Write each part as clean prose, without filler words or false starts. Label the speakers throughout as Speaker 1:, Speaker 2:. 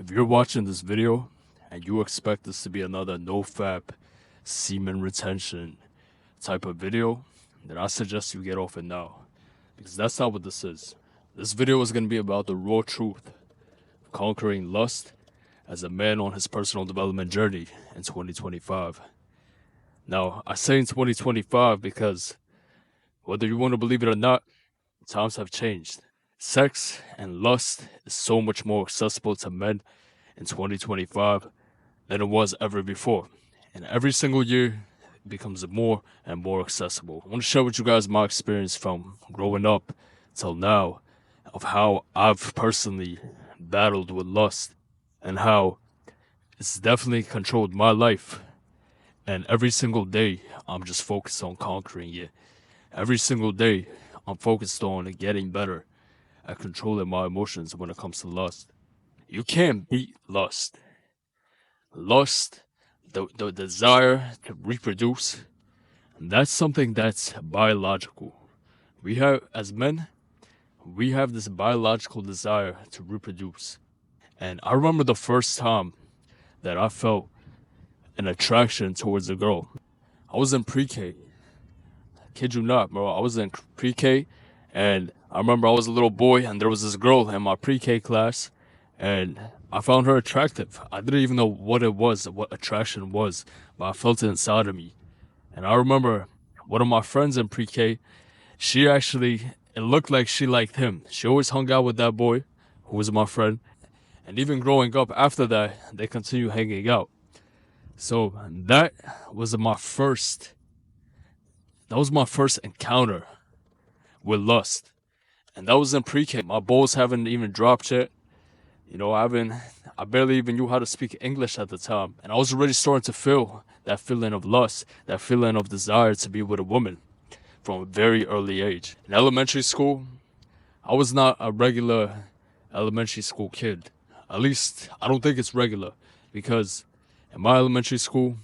Speaker 1: If you're watching this video and you expect this to be another nofap semen retention type of video, then I suggest you get off it now. Because that's not what this is. This video is going to be about the raw truth of conquering lust as a man on his personal development journey in 2025. Now, I say in 2025 because whether you want to believe it or not, times have changed. Sex and lust is so much more accessible to men in 2025 than it was ever before. And every single year, it becomes more and more accessible. I want to share with you guys my experience from growing up till now of how I've personally battled with lust and how it's definitely controlled my life. And every single day, I'm just focused on conquering it. Every single day, I'm focused on getting better at controlling my emotions when it comes to lust. You can't beat lust. Lust, the desire to reproduce, that's something that's biological. We have, as men, we have this biological desire to reproduce. And I remember the first time that I felt an attraction towards a girl. I was in pre-K. Kid you not, bro. I was in pre-K, and I remember I was a little boy, and there was this girl in my pre-K class, and I found her attractive. I didn't even know what it was, what attraction was, but I felt it inside of me. And I remember one of my friends in pre-K, it looked like she liked him. She always hung out with that boy, who was my friend, and even growing up after that, they continued hanging out. So that was my first encounter with lust. And that was in pre-K. My balls haven't even dropped yet. You know, I barely even knew how to speak English at the time. And I was already starting to feel that feeling of lust, that feeling of desire to be with a woman from a very early age. In elementary school, I was not a regular elementary school kid. At least, I don't think it's regular. Because in my elementary school,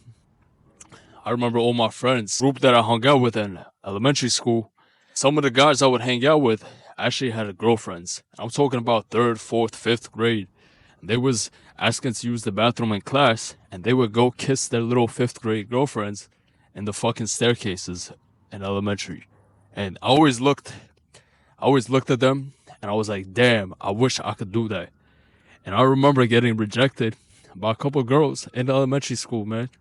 Speaker 1: I remember all my friends, group that I hung out with in elementary school, some of the guys I would hang out with actually had girlfriends. I'm talking about 3rd, 4th, 5th grade. They was asking to use the bathroom in class, and they would go kiss their little 5th grade girlfriends in the fucking staircases in elementary. And I always looked at them, and I was like, damn, I wish I could do that. And I remember getting rejected by a couple of girls in elementary school, man.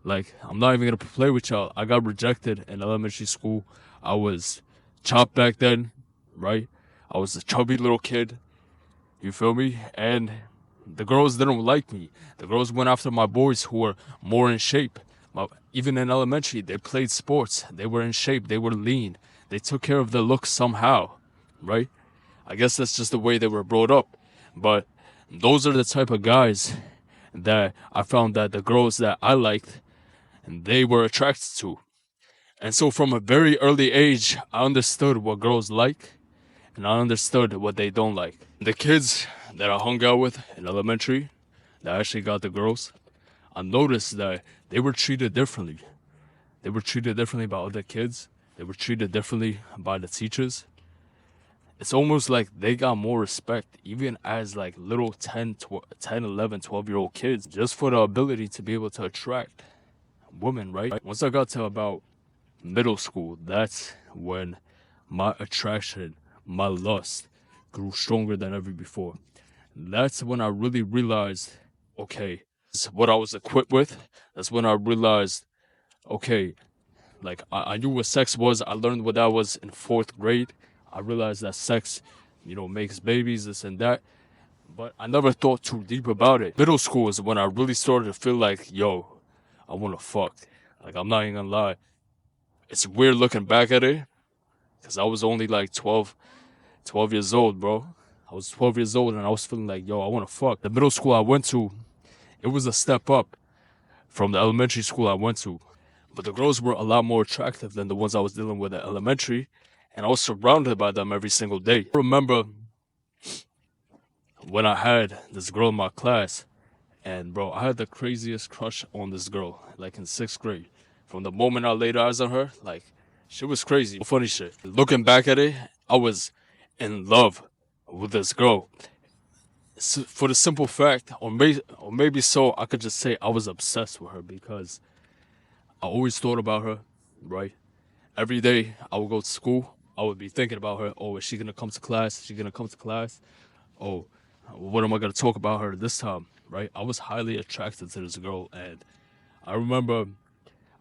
Speaker 1: Like, I'm not even gonna play with y'all. I got rejected in elementary school. I was chopped back then, right? I was a chubby little kid. You feel me? And the girls didn't like me. The girls went after my boys who were more in shape. Even in elementary, they played sports. They were in shape. They were lean. They took care of their looks somehow, right? I guess that's just the way they were brought up. But those are the type of guys that I found that the girls that I liked, and they were attracted to. And so from a very early age, I understood what girls like, and I understood what they don't like. The kids that I hung out with in elementary, that actually got the girls, I noticed that they were treated differently. They were treated differently by other kids. They were treated differently by the teachers. It's almost like they got more respect, even as like little 10, 11, 12-year-old kids, just for the ability to be able to attract women, right? Once I got to about middle school, that's when my attraction, my lust grew stronger than ever before. That's when I really realized, okay, this is what I was equipped with. That's when I realized, okay, like I knew what sex was. I learned what that was in 4th grade. I realized that sex, makes babies, this and that. But I never thought too deep about it. Middle school is when I really started to feel like, yo, I want to fuck. Like, I'm not even gonna lie. It's weird looking back at it, because I was only like 12 years old, bro. I was 12 years old, and I was feeling like, yo, I want to fuck. The middle school I went to, it was a step up from the elementary school I went to. But the girls were a lot more attractive than the ones I was dealing with at elementary, and I was surrounded by them every single day. I remember when I had this girl in my class, and bro, I had the craziest crush on this girl, like in 6th grade. From the moment I laid eyes on her, like, she was crazy. Funny shit. Looking back at it, I was in love with this girl. for the simple fact, or maybe so, I could just say I was obsessed with her because I always thought about her, right? Every day I would go to school, I would be thinking about her. Oh, is she gonna come to class? Is she gonna come to class? Oh, what am I gonna talk about her this time, right? I was highly attracted to this girl, and I remember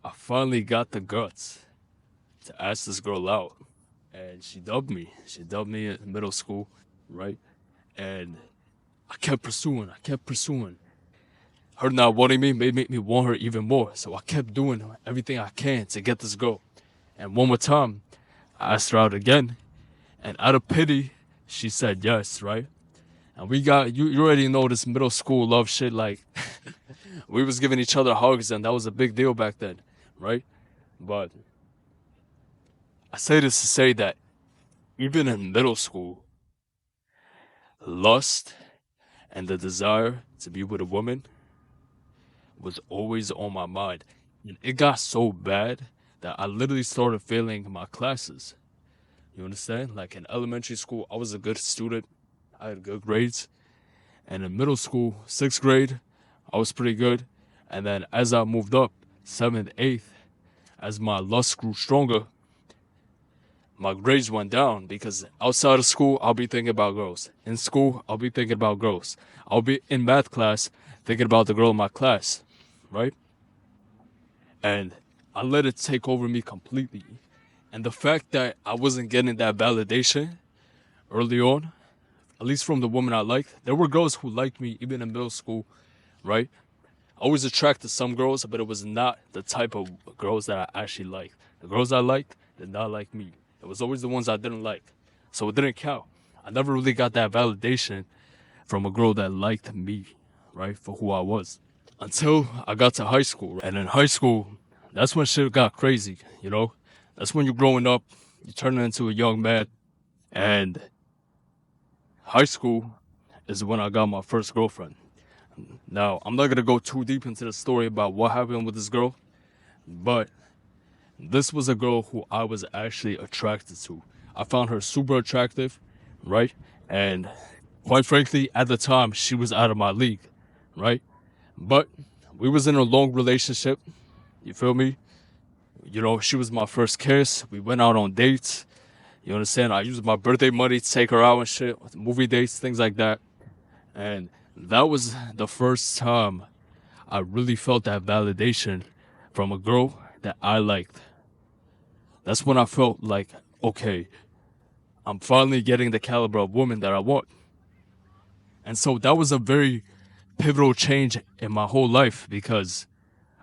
Speaker 1: I finally got the guts to ask this girl out, and she dubbed me. She dubbed me in middle school, right? And I kept pursuing. I kept pursuing. Her not wanting me made me want her even more. So I kept doing everything I can to get this girl. And one more time, I asked her out again, and out of pity, she said yes, right? And we got you already know this middle school love shit. Like we was giving each other hugs, and that was a big deal back then, right? But I say this to say that even in middle school, lust and the desire to be with a woman was always on my mind. And it got so bad that I literally started failing my classes. You understand? Like in elementary school, I was a good student. I had good grades. And in middle school, sixth grade, I was pretty good. And then as I moved up, seventh, eighth, as my lust grew stronger, my grades went down because outside of school, I'll be thinking about girls. In school, I'll be thinking about girls. I'll be in math class thinking about the girl in my class, right? And I let it take over me completely. And the fact that I wasn't getting that validation early on, at least from the woman I liked, there were girls who liked me even in middle school, right? I was attracted to some girls, but it was not the type of girls that I actually liked. The girls I liked did not like me. It was always the ones I didn't like. So it didn't count. I never really got that validation from a girl that liked me, right, for who I was. Until I got to high school. And in high school, that's when shit got crazy, you know? That's when you're growing up, you're turning into a young man. And high school is when I got my first girlfriend. Now, I'm not going to go too deep into the story about what happened with this girl, but this was a girl who I was actually attracted to. I found her super attractive, right? And quite frankly, at the time, she was out of my league, right? But we was in a long relationship, you feel me? You know, she was my first kiss. We went out on dates. You understand? I used my birthday money to take her out and shit, movie dates, things like that. And that was the first time I really felt that validation from a girl that I liked. That's when I felt like, okay, I'm finally getting the caliber of woman that I want. And so that was a very pivotal change in my whole life because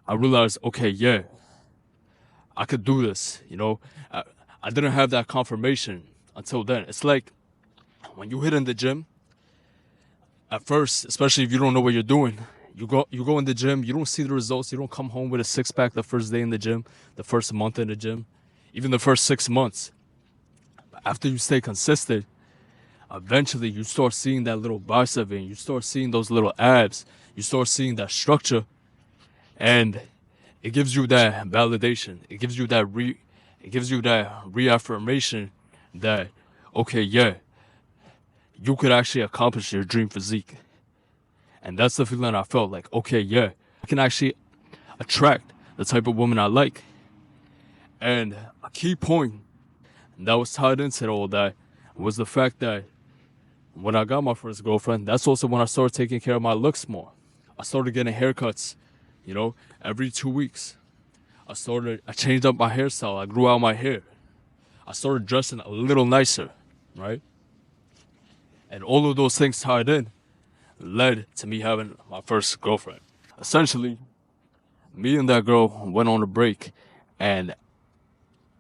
Speaker 1: I realized, okay, yeah, I could do this, you know. I didn't have that confirmation until then. It's like when you hit in the gym, at first, especially if you don't know what you're doing, you go in the gym, you don't see the results, you don't come home with a six pack the first day in the gym, the first month in the gym, even the first 6 months. But after you stay consistent, eventually you start seeing that little bicep and you start seeing those little abs, you start seeing that structure, and it gives you that validation. It gives you that reaffirmation that, okay, yeah, you could actually accomplish your dream physique. And that's the feeling I felt like, okay, yeah, I can actually attract the type of woman I like. And a key point that was tied into all that was the fact that when I got my first girlfriend, that's also when I started taking care of my looks more. I started getting haircuts, you know, every 2 weeks. I changed up my hairstyle. I grew out my hair. I started dressing a little nicer, right? And all of those things tied in led to me having my first girlfriend. Essentially, me and that girl went on a break, and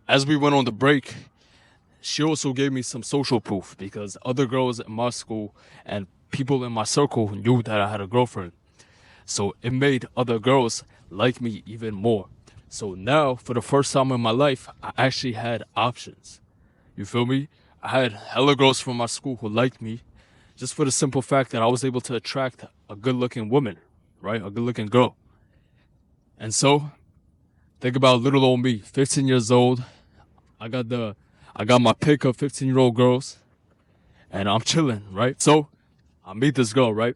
Speaker 1: as we went on the break, she also gave me some social proof because other girls in my school and people in my circle knew that I had a girlfriend. So it made other girls like me even more. So now, for the first time in my life, I actually had options. You feel me? I had hella girls from my school who liked me just for the simple fact that I was able to attract a good-looking woman, right? A good-looking girl. And so, think about little old me, 15 years old. I got my pick of 15-year-old girls, and I'm chilling, right? So, I meet this girl, right?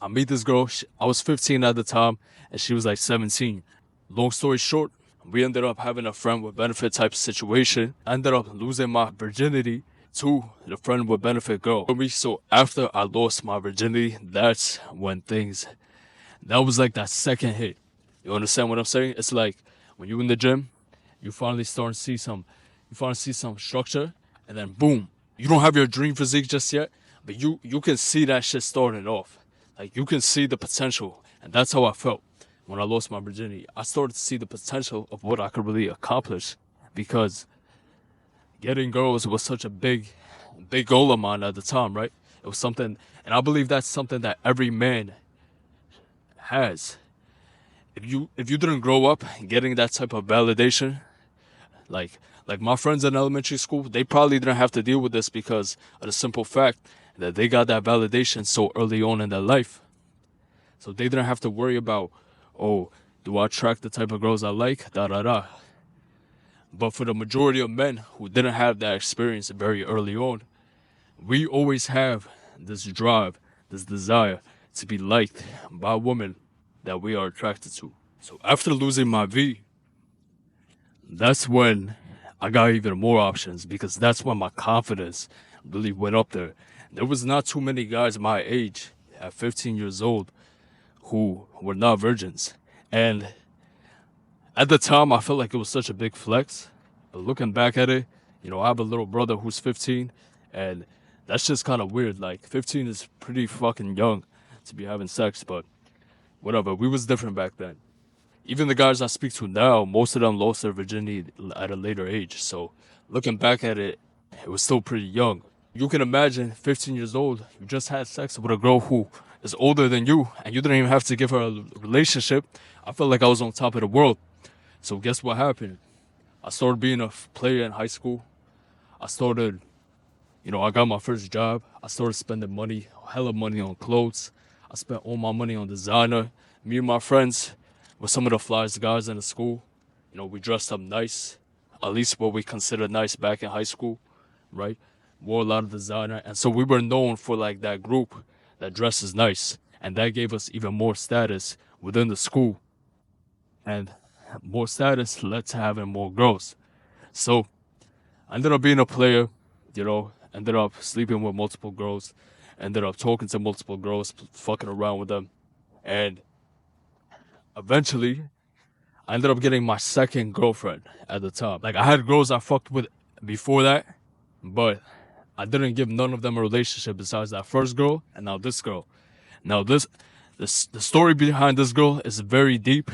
Speaker 1: I meet this girl. I was 15 at the time, and she was like 17. Long story short, we ended up having a friend with benefit type of situation. I ended up losing my virginity to the friend with benefit girl. So after I lost my virginity, that's when that was like that second hit. You understand what I'm saying? It's like when you're in the gym, you finally see some structure, and then boom, you don't have your dream physique just yet, but you can see that shit starting off. Like you can see the potential, and that's how I felt when I lost my virginity. I started to see the potential of what I could really accomplish, because getting girls was such a big goal of mine at the time, right? It was something, and I believe that's something that every man has. If you didn't grow up getting that type of validation, like my friends in elementary school, they probably didn't have to deal with this because of the simple fact that they got that validation so early on in their life. So they didn't have to worry about, oh, do I attract the type of girls I like? Da da da. But for the majority of men who didn't have that experience very early on, we always have this drive, this desire to be liked by a woman that we are attracted to. So after losing my V, that's when I got even more options, because that's when my confidence really went up there. There was not too many guys my age at 15 years old who were not virgins. And at the time, I felt like it was such a big flex. But looking back at it, I have a little brother who's 15, and that's just kind of weird. Like, 15 is pretty fucking young to be having sex, but whatever. We was different back then. Even the guys I speak to now, most of them lost their virginity at a later age. So looking back at it, it was still pretty young. You can imagine 15 years old, you just had sex with a girl who is older than you, and you didn't even have to give her a relationship. I felt like I was on top of the world. So guess what happened? I started being a player in high school. I got my first job. I started spending money, hella money on clothes. I spent all my money on designer. Me and my friends were some of the flyest guys in the school. We dressed up nice, at least what we considered nice back in high school, right? Wore a lot of designer. And so we were known for like that group that dresses nice. And that gave us even more status within the school. And more status led to having more girls. So I ended up being a player, ended up sleeping with multiple girls, ended up talking to multiple girls, fucking around with them. And eventually, I ended up getting my second girlfriend at the time. Like, I had girls I fucked with before that, but I didn't give none of them a relationship besides that first girl and now this girl. Now, the story behind this girl is very deep,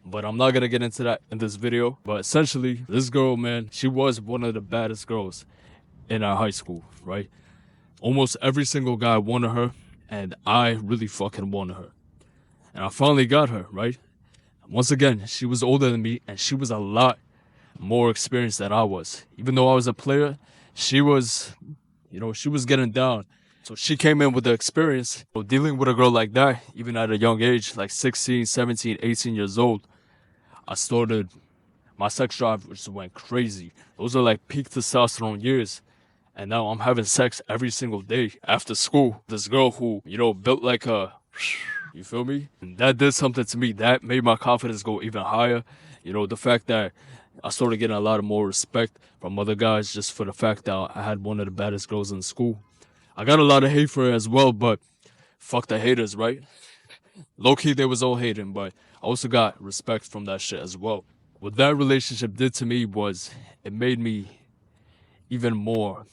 Speaker 1: but I'm not going to get into that in this video. But essentially, this girl, man, she was one of the baddest girls in our high school, right? Almost every single guy wanted her, and I really fucking wanted her. And I finally got her, right? Once again, she was older than me, and she was a lot more experienced than I was. Even though I was a player, she was getting down. So she came in with the experience. So dealing with a girl like that, even at a young age, like 16, 17, 18 years old, my sex drive just went crazy. Those are like peak testosterone years. And now I'm having sex every single day after school. This girl who, built like a... You feel me? And that did something to me. That made my confidence go even higher. The fact that I started getting a lot of more respect from other guys just for the fact that I had one of the baddest girls in school. I got a lot of hate for it as well, but fuck the haters, right? Low-key, they was all hating, but I also got respect from that shit as well. What that relationship did to me was it made me even more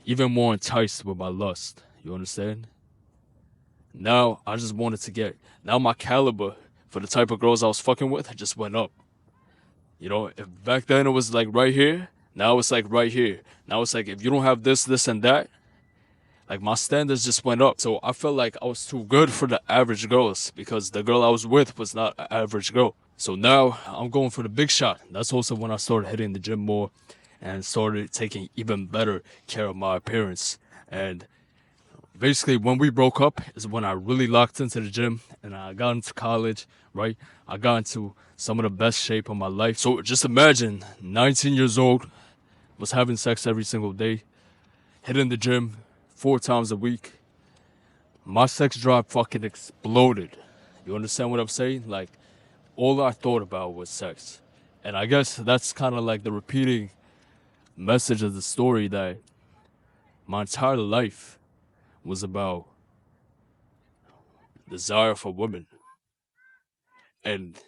Speaker 1: enticed with my lust. You understand? Now, I just wanted to now my caliber for the type of girls I was fucking with just went up. If back then it was like right here, now it's like right here. Now it's like if you don't have this, this, and that, like my standards just went up. So I felt like I was too good for the average girls because the girl I was with was not an average girl. So now I'm going for the big shot. That's also when I started hitting the gym more and started taking even better care of my appearance. And basically, when we broke up is when I really locked into the gym and I got into college, right? I got into some of the best shape of my life. So just imagine 19 years old, was having sex every single day, hitting the gym 4 times a week, my sex drive fucking exploded. You understand what I'm saying? Like, all I thought about was sex. And I guess that's kind of like the repeating message of the story, that my entire life was about desire for women. And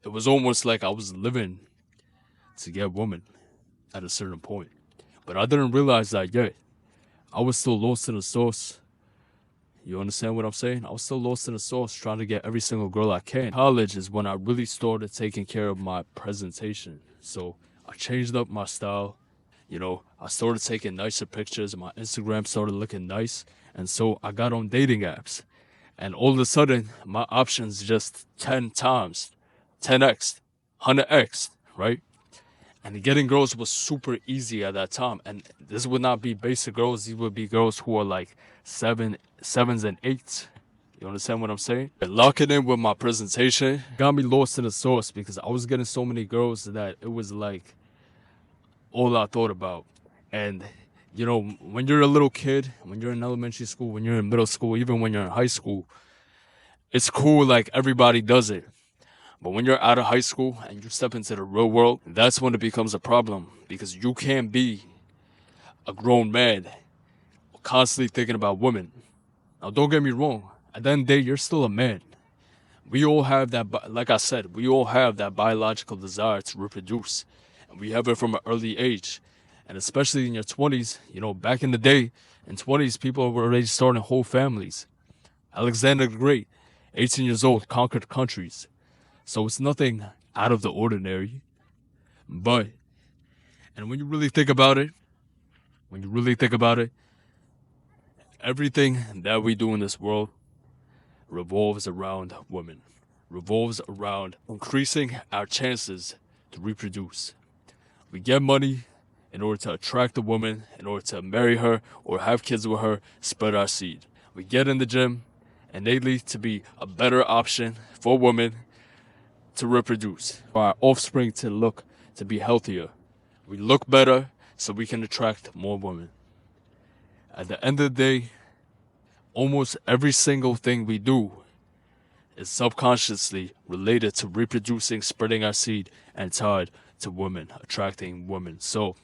Speaker 1: it was almost like I was living to get women at a certain point. But I didn't realize that yet. I was still lost in the sauce. You understand what I'm saying? I was still lost in the sauce trying to get every single girl I can. College is when I really started taking care of my presentation. So I changed up my style. You know, I started taking nicer pictures and my Instagram started looking nice. And so I got on dating apps. And all of a sudden, my options just 10 times, 10x, 100x, right? And getting girls was super easy at that time. And this would not be basic girls. These would be girls who are like sevens and eights. You understand what I'm saying? Locking in with my presentation got me lost in the sauce because I was getting so many girls that it was like all I thought about. And, you know, when you're a little kid, when you're in elementary school, when you're in middle school, even when you're in high school, it's cool, like everybody does it. But when you're out of high school and you step into the real world, that's when it becomes a problem because you can't be a grown man constantly thinking about women. Now, don't get me wrong. At the end of the day, you're still a man. We all have that, like I said, we all have that biological desire to reproduce. And we have it from an early age. And especially in your 20s, you know, back in the day, in 20s, people were already starting whole families. Alexander the Great, 18 years old, conquered countries. So it's nothing out of the ordinary. But, and when you really think about it, everything that we do in this world revolves around women, revolves around increasing our chances to reproduce. We get money in order to attract a woman, in order to marry her or have kids with her, spread our seed. We get in the gym innately to be a better option for women to reproduce, for our offspring to be healthier. We look better so we can attract more women. At the end of the day, almost every single thing we do is subconsciously related to reproducing, spreading our seed, and tied to women, attracting women. So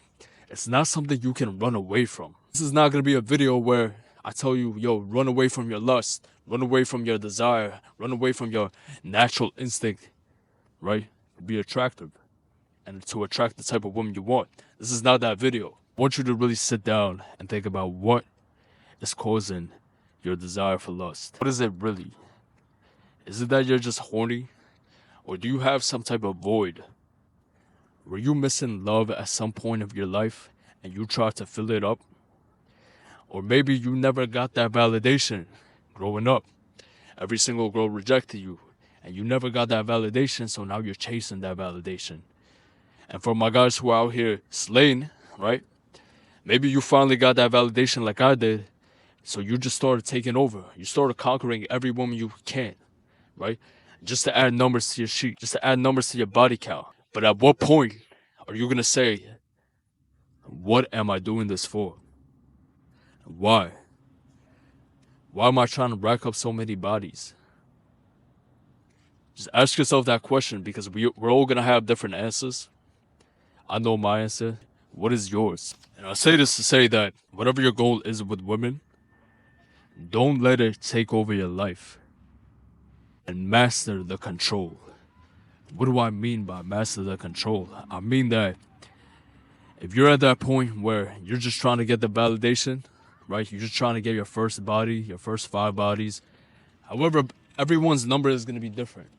Speaker 1: it's not something you can run away from. This is not going to be a video where I tell you, yo, run away from your lust, run away from your desire, run away from your natural instinct, right? To be attractive and to attract the type of woman you want. This is not that video. I want you to really sit down and think about what is causing your desire for lust. What is it really? Is it that you're just horny? Or do you have some type of void? Were you missing love at some point of your life and you tried to fill it up? Or maybe you never got that validation growing up. Every single girl rejected you and you never got that validation, so now you're chasing that validation. And for my guys who are out here slaying, right? Maybe you finally got that validation like I did, so you just started taking over. You started conquering every woman you can, right? Just to add numbers to your sheet, just to add numbers to your body count. But at what point are you going to say, what am I doing this for? Why? Why am I trying to rack up so many bodies? Just ask yourself that question because we're all going to have different answers. I know my answer. What is yours? And I say this to say that whatever your goal is with women, don't let it take over your life. And master the control. What do I mean by master the control? I mean that if you're at that point where you're just trying to get the validation, right? You're just trying to get your first body, your first 5 bodies. However, everyone's number is going to be different.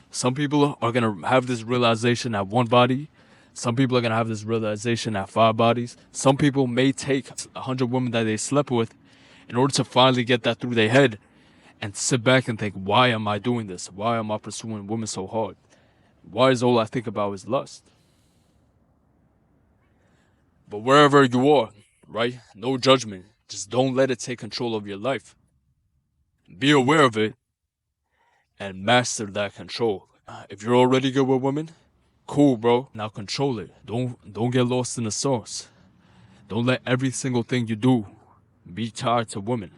Speaker 1: Some people are going to have this realization at 1 body. Some people are going to have this realization at 5 bodies. Some people may take 100 women that they slept with in order to finally get that through their head and sit back and think, why am I doing this? Why am I pursuing women so hard? Why is all I think about is lust? But wherever you are, right? No judgment. Just don't let it take control of your life. Be aware of it and master that control. If you're already good with women, cool, bro. Now control it. Don't get lost in the sauce. Don't let every single thing you do be tied to women.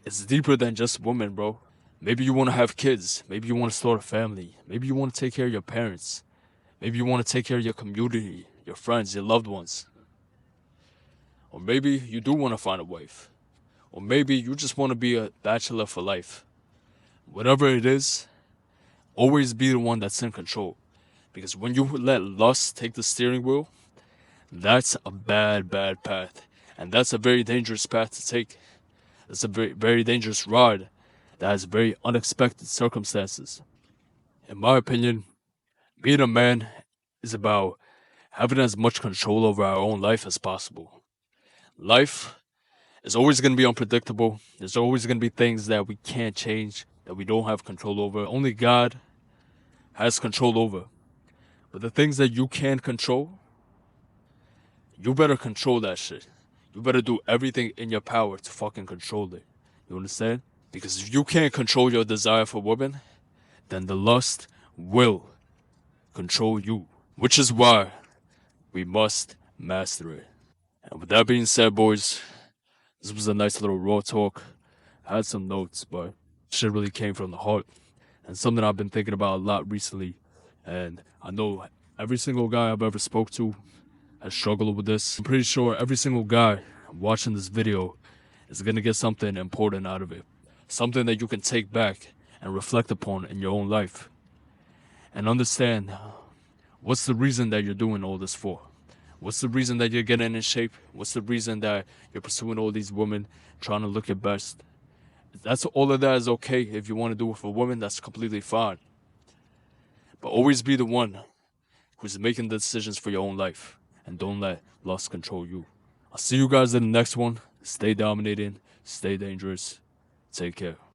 Speaker 1: It's deeper than just women, bro. Maybe you want to have kids. Maybe you want to start a family. Maybe you want to take care of your parents. Maybe you want to take care of your community, your friends, your loved ones. Or maybe you do want to find a wife. Or maybe you just want to be a bachelor for life. Whatever it is, always be the one that's in control. Because when you let lust take the steering wheel, that's a bad, bad path. And that's a very dangerous path to take. It's a very, very dangerous ride that has very unexpected circumstances. In my opinion, being a man is about having as much control over our own life as possible. Life is always going to be unpredictable. There's always going to be things that we can't change, that we don't have control over. Only God has control over. But the things that you can control, you better control that shit. You better do everything in your power to fucking control it. You understand? Because if you can't control your desire for women, then the lust will control you. Which is why we must master it. And with that being said, boys, this was a nice little raw talk. I had some notes, but shit really came from the heart. And something I've been thinking about a lot recently. And I know every single guy I've ever spoke to has struggled with this. I'm pretty sure every single guy watching this video is going to get something important out of it. Something that you can take back and reflect upon in your own life. And understand what's the reason that you're doing all this for. What's the reason that you're getting in shape? What's the reason that you're pursuing all these women, trying to look your best? That's all of that is okay. If you want to do it for women, that's completely fine. But always be the one who's making the decisions for your own life. And don't let lust control you. I'll see you guys in the next one. Stay dominating. Stay dangerous. Take care.